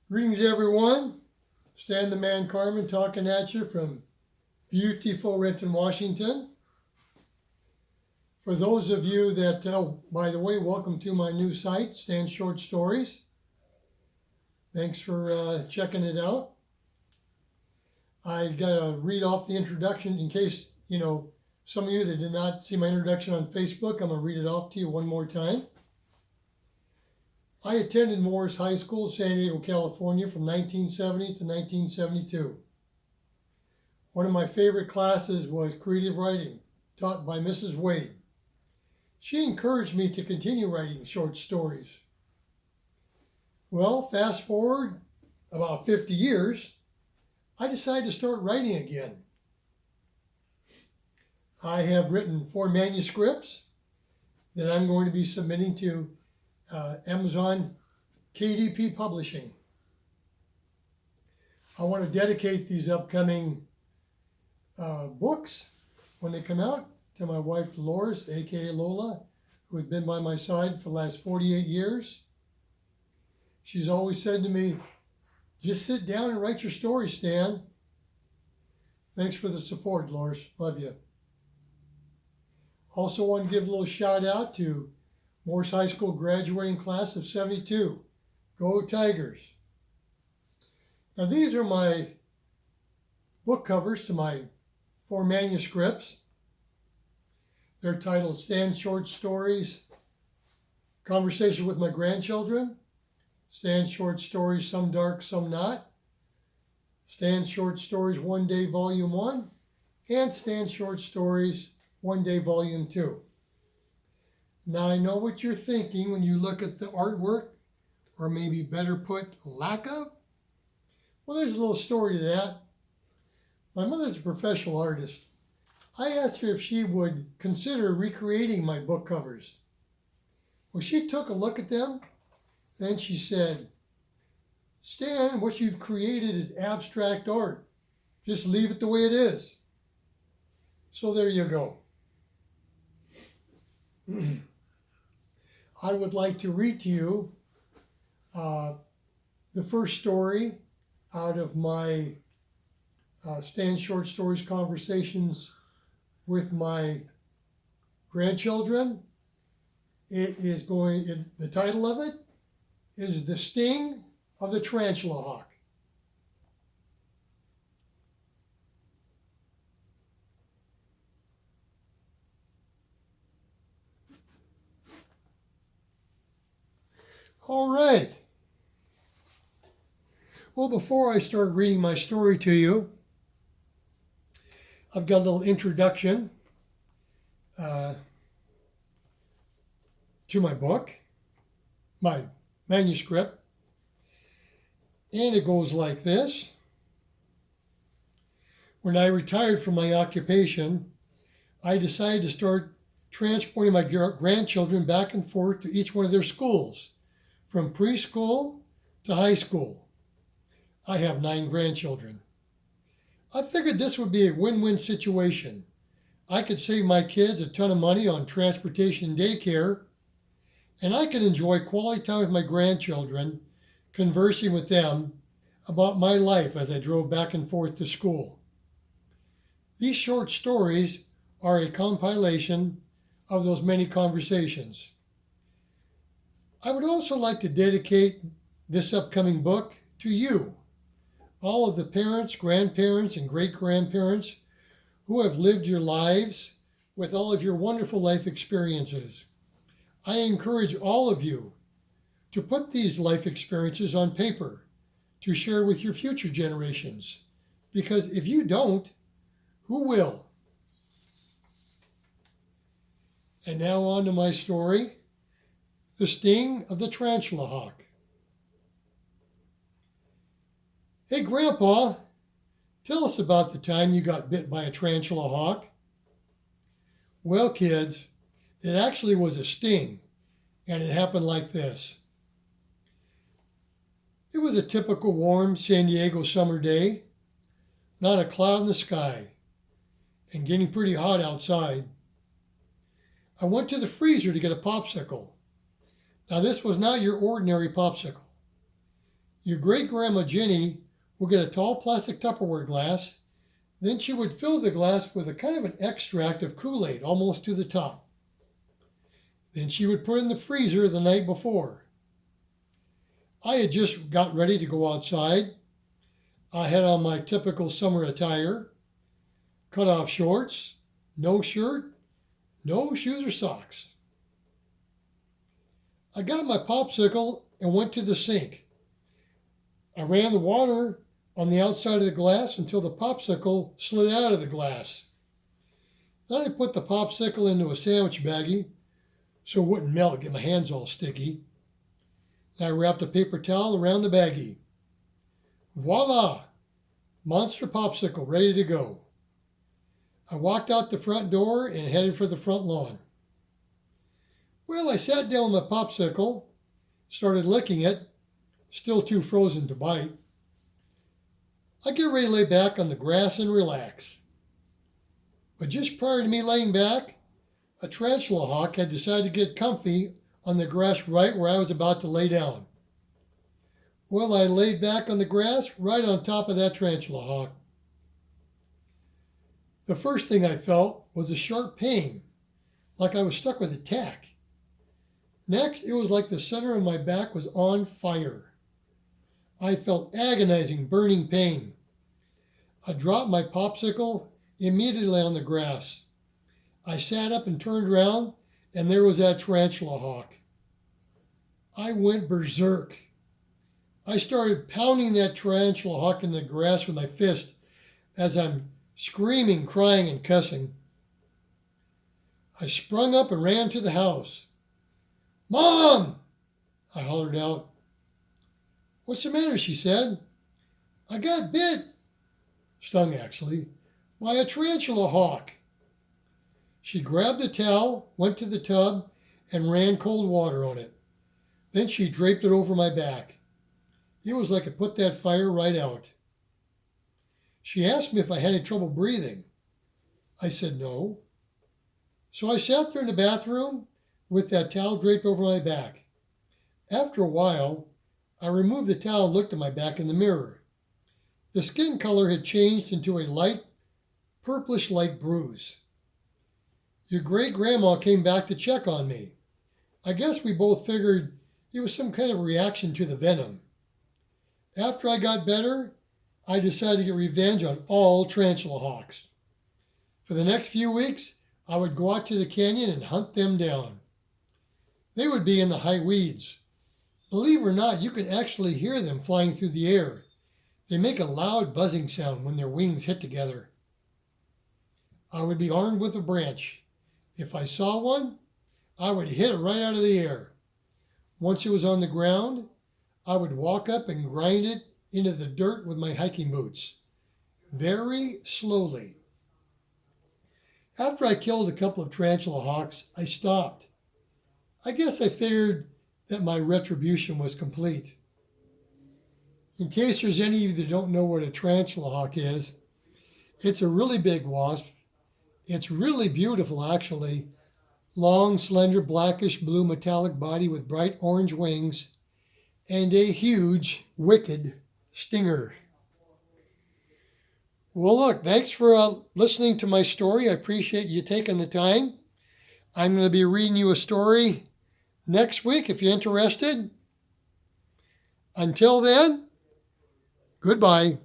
Greetings, everyone. Stan the Man Carmen talking at you from beautiful Renton, Washington. For those of you that, by the way, welcome to my new site, Stan Short Stories. Thanks for checking it out. I gotta read off the introduction in case, some of you that did not see my introduction on Facebook, I'm gonna read it off to you one more time. I attended Morris High School, San Diego, California from 1970 to 1972. One of my favorite classes was creative writing, taught by Mrs. Wade. She encouraged me to continue writing short stories. Well, fast forward about 50 years, I decided to start writing again. I have written 4 manuscripts that I'm going to be submitting to Amazon KDP Publishing. I want to dedicate these upcoming books when they come out to my wife Dolores, aka Lola, who has been by my side for the last 48 years. She's always said to me, just sit down and write your story, Stan. Thanks for the support, Dolores. Love you. Also want to give a little shout out to Morris High School graduating class of 72. Go Tigers. Now these are my book covers to my 4 manuscripts. They're titled Stan Short Stories, Conversation with My Grandchildren, Stan Short Stories, Some Dark, Some Not, Stan Short Stories One Day Volume 1, and Stan Short Stories One Day Volume 2. Now I know what you're thinking when you look at the artwork, or maybe better put, lack of. Well, there's a little story to that. My mother's a professional artist. I asked her if she would consider recreating my book covers. Well, she took a look at them, then she said, Stan, what you've created is abstract art. Just leave it the way it is. So there you go. I would like to read to you the first story out of my Stan Short Stories Conversations with my grandchildren. The title of it is The Sting of the Tarantula Hawk. All right. Well, before I start reading my story to you, I've got a little introduction to my book, my manuscript, and it goes like this. When I retired from my occupation, I decided to start transporting my grandchildren back and forth to each one of their schools, from preschool to high school. I have 9 grandchildren. I figured this would be a win-win situation. I could save my kids a ton of money on transportation and daycare, and I could enjoy quality time with my grandchildren, conversing with them about my life as I drove back and forth to school. These short stories are a compilation of those many conversations. I would also like to dedicate this upcoming book to you, all of the parents, grandparents, and great-grandparents who have lived your lives with all of your wonderful life experiences. I encourage all of you to put these life experiences on paper to share with your future generations, because if you don't, who will? And now on to my story, The Sting of the Tarantula Hawk. Hey, Grandpa, tell us about the time you got bit by a tarantula hawk. Well, kids, it actually was a sting, and it happened like this. It was a typical warm San Diego summer day, not a cloud in the sky, and getting pretty hot outside. I went to the freezer to get a popsicle. Now, this was not your ordinary popsicle. Your great-grandma Jenny would get a tall plastic Tupperware glass. Then she would fill the glass with a kind of an extract of Kool-Aid almost to the top. Then she would put it in the freezer the night before. I had just got ready to go outside. I had on my typical summer attire, cut-off shorts, no shirt, no shoes or socks. I got my popsicle and went to the sink. I ran the water on the outside of the glass until the popsicle slid out of the glass. Then I put the popsicle into a sandwich baggie so it wouldn't melt and get my hands all sticky. Then I wrapped a paper towel around the baggie. Voila! Monster popsicle ready to go. I walked out the front door and headed for the front lawn. Well, I sat down with my popsicle, started licking it, still too frozen to bite. I get ready to lay back on the grass and relax. But just prior to me laying back, a tarantula hawk had decided to get comfy on the grass right where I was about to lay down. Well, I laid back on the grass right on top of that tarantula hawk. The first thing I felt was a sharp pain, like I was stuck with a tack. Next, it was like the center of my back was on fire. I felt agonizing, burning pain. I dropped my popsicle immediately on the grass. I sat up and turned around, and there was that tarantula hawk. I went berserk. I started pounding that tarantula hawk in the grass with my fist as I'm screaming, crying, and cussing. I sprung up and ran to the house. "Mom!" I hollered out. "What's the matter?" she said. "I got bit," stung actually, "by a tarantula hawk." She grabbed a towel, went to the tub, and ran cold water on it. Then she draped it over my back. It was like it put that fire right out. She asked me if I had any trouble breathing. I said no. So I sat there in the bathroom with that towel draped over my back. After a while, I removed the towel and looked at my back in the mirror. The skin color had changed into a light, purplish-like bruise. Your great-grandma came back to check on me. I guess we both figured it was some kind of reaction to the venom. After I got better, I decided to get revenge on all tarantula hawks. For the next few weeks, I would go out to the canyon and hunt them down. They would be in the high weeds. Believe it or not, you can actually hear them flying through the air. They make a loud buzzing sound when their wings hit together. I would be armed with a branch. If I saw one, I would hit it right out of the air. Once it was on the ground, I would walk up and grind it into the dirt with my hiking boots, very slowly. After I killed a couple of tarantula hawks, I stopped. I guess I figured that my retribution was complete. In case there's any of you that don't know what a tarantula hawk is, it's a really big wasp. It's really beautiful, actually. Long, slender, blackish blue metallic body with bright orange wings and a huge, wicked stinger. Well, look, thanks for listening to my story. I appreciate you taking the time. I'm going to be reading you a story next week if you're interested. Until then, goodbye.